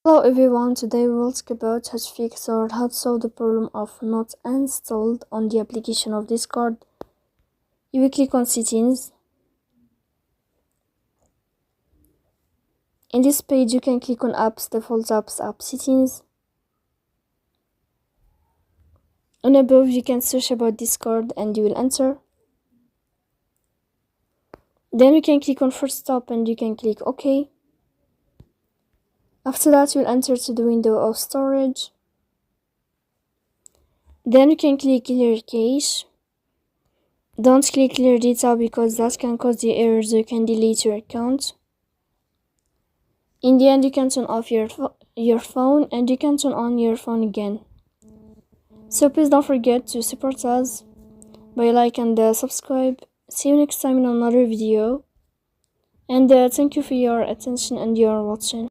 Hello everyone, today we will talk about how to fix or how to solve the problem of not installed on the application of Discord. You will click on settings. In this page you can click on apps, default apps, app settings. And above you can search about Discord and you will enter. Then you can click on first stop and you can click OK. After that you'll enter to the window of storage. Then you can click clear cache. Don't click clear data because that can cause the errors. You can delete your account. In the end you can turn off your phone and you can turn on your phone again. So please don't forget to support us by like and subscribe. See you next time in another video. And thank you for your attention and your watching.